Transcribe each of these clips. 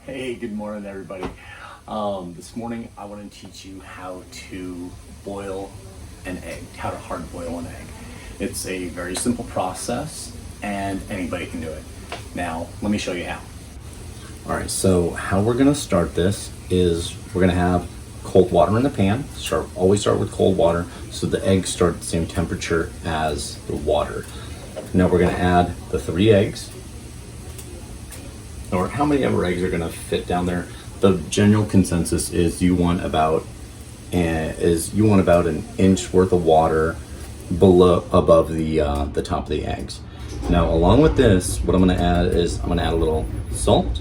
Hey, good morning, everybody. This morning I want to teach you how to boil an egg, how to hard boil an egg. It's a very simple process and anybody can do it. Now, let me show you how. All right, so how we're gonna start this is we're gonna have cold water in the pan. Always start with cold water so the eggs start at the same temperature as the water. Now we're gonna add the 3 eggs, or how many ever eggs are gonna fit down there. The general consensus is you want about an inch worth of water above the top of the eggs. Now, along with this, what I'm gonna add is I'm gonna add a little salt,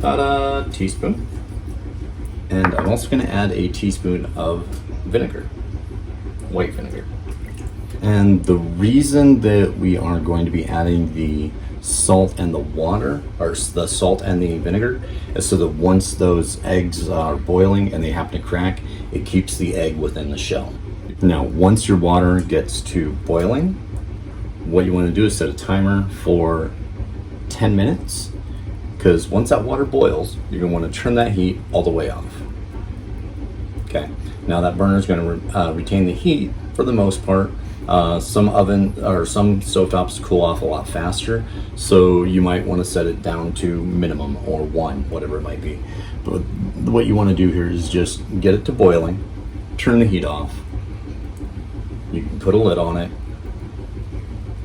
about a teaspoon, and I'm also gonna add a teaspoon of vinegar, white vinegar. And the reason that we are going to be adding the salt and the water, or the salt and the vinegar, is so that once those eggs are boiling and they happen to crack, it keeps the egg within the shell. Now, once your water gets to boiling, what you want to do is set a timer for 10 minutes, because once that water boils, you're going to want to turn that heat all the way off. Okay, now that burner is going to retain the heat for the most part. Some stovetops cool off a lot faster, so you might want to set it down to minimum or 1, whatever it might be. But what you want to do here is just get it to boiling, turn the heat off. You can put a lid on it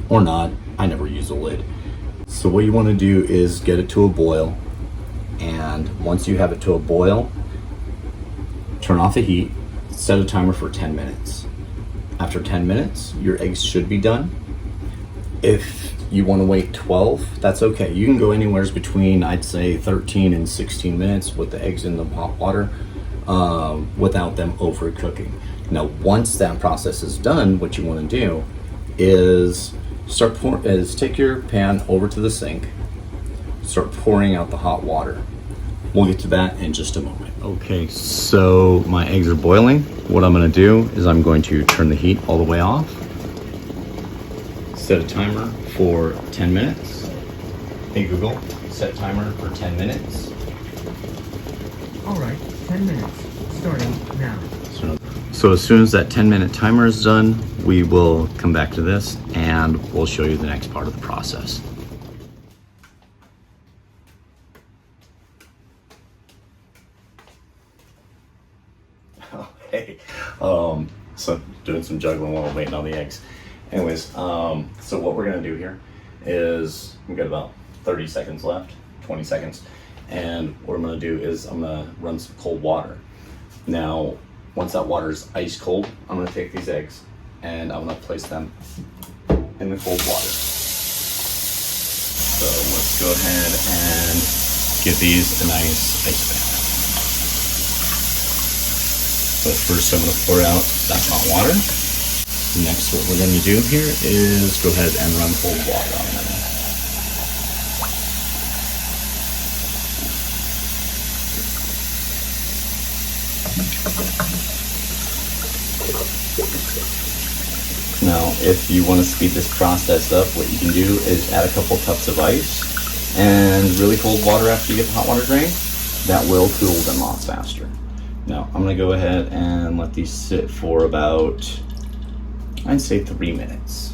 or not. I never use a lid. So what you want to do is get it to a boil, and once you have it to a boil, turn off the heat, set a timer for 10 minutes. After 10 minutes, your eggs should be done. If you want to wait 12, that's okay. You can go anywhere between, I'd say, 13 and 16 minutes with the eggs in the hot water without them overcooking. Now, once that process is done, what you want to do is take your pan over to the sink, start pouring out the hot water. We'll get to that in just a moment. Okay, so my eggs are boiling. What I'm gonna do is I'm going to turn the heat all the way off, set a timer for 10 minutes. Hey Google, set timer for 10 minutes. All right, 10 minutes, starting now. So as soon as that 10-minute timer is done, we will come back to this and we'll show you the next part of the process. Hey, so doing some juggling while I'm waiting on the eggs. Anyways, so what we're gonna do here is we've got about 30 seconds left, 20 seconds, and what I'm gonna do is I'm gonna run some cold water. Now, once that water is ice cold, I'm gonna take these eggs and I'm gonna place them in the cold water. So let's go ahead and give these a nice ice bath. So first I'm going to pour out that hot water. Next, what we're going to do here is go ahead and run cold water on them. Now, if you want to speed this process up, what you can do is add a couple cups of ice and really cold water after you get the hot water drained. That will cool them off faster. Now, I'm gonna go ahead and let these sit for about, I'd say 3 minutes.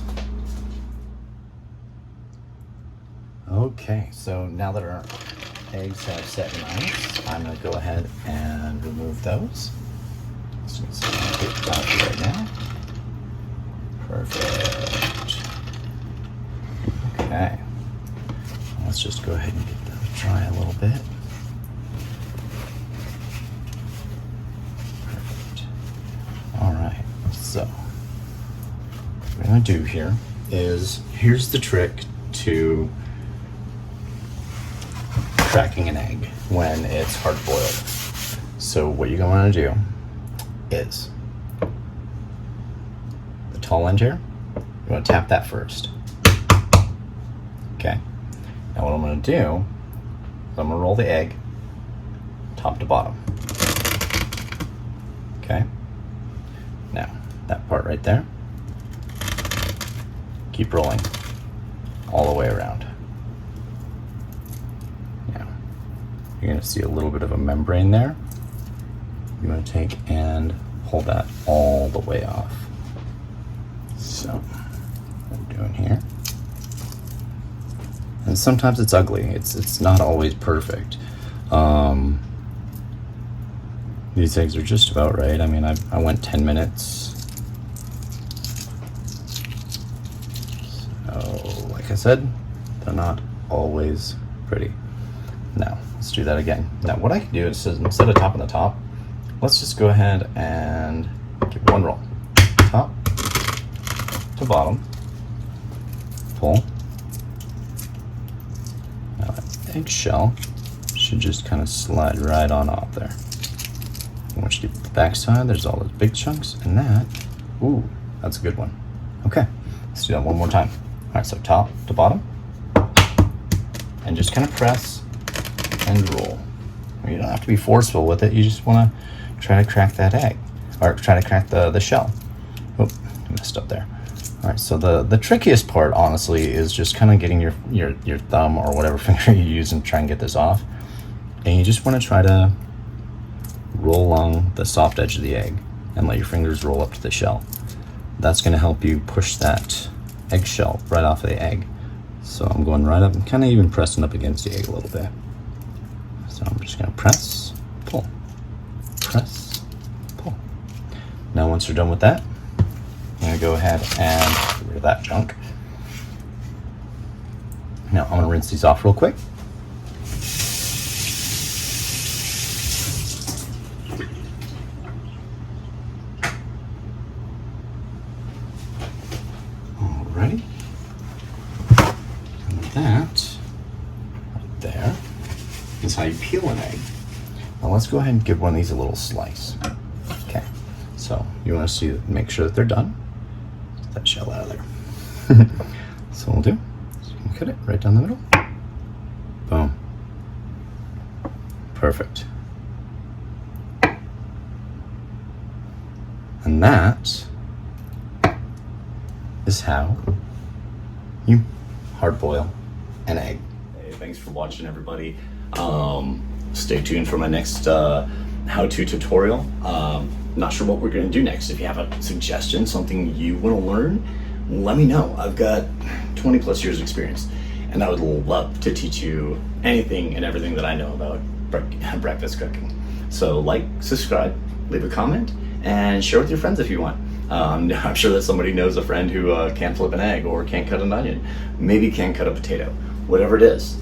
Okay, so now that our eggs have set in ice, I'm gonna go ahead and remove those. So let's get it out right now. Perfect. Okay, let's just go ahead and get those dry a little bit. So, what we're going to do here is, here's the trick to cracking an egg when it's hard boiled. So what you're going to do is, the tall end here, you want to tap that first. Okay. Now what I'm going to do is I'm going to roll the egg top to bottom. Okay. Now, that part right there, keep rolling all the way around. Now, you're gonna see a little bit of a membrane there. You wanna take and pull that all the way off. So, what I'm doing here. And sometimes it's ugly. It's not always perfect. These eggs are just about right. I mean, I went 10 minutes. So, like I said, they're not always pretty. Now, let's do that again. Now, what I can do is instead of topping the top, let's just go ahead and give one roll. Top to bottom. Pull. Now that eggshell should just kind of slide right on off there. Once you get to the back side, there's all those big chunks, and that, ooh, that's a good one. Okay, let's do that one more time. All right, so top to bottom, and just kind of press and roll. You don't have to be forceful with it. You just want to try to crack that egg, or try to crack the shell. Oh, I messed up there. All right, so the trickiest part, honestly, is just kind of getting your thumb or whatever finger you use and try and get this off. And you just want to try to roll along the soft edge of the egg and let your fingers roll up to the shell. That's going to help you push that eggshell right off the egg. So I'm going right up and kind of even pressing up against the egg a little bit. So I'm just going to press, pull, press, pull. Now once you're done with that, I'm going to go ahead and get rid of that junk. Now I'm going to rinse these off real quick. Alrighty. And that right there is how you peel an egg. Now let's go ahead and give one of these a little slice. Okay, so you want to make sure that they're done. Get that shell out of there. So what we'll do is you can cut it right down the middle. Boom. Perfect. And that is how you hard boil an egg. Hey, thanks for watching, everybody. Stay tuned for my next how-to tutorial. Not sure what we're going to do next. If you have a suggestion, something you want to learn, let me know. I've got 20 plus years experience, and I would love to teach you anything and everything that I know about breakfast cooking. So like, subscribe, leave a comment, and share with your friends if you want. I'm sure that somebody knows a friend who can't flip an egg or can't cut an onion, maybe can't cut a potato. Whatever it is,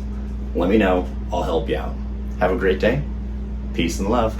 let me know. I'll help you out. Have a great day. Peace and love.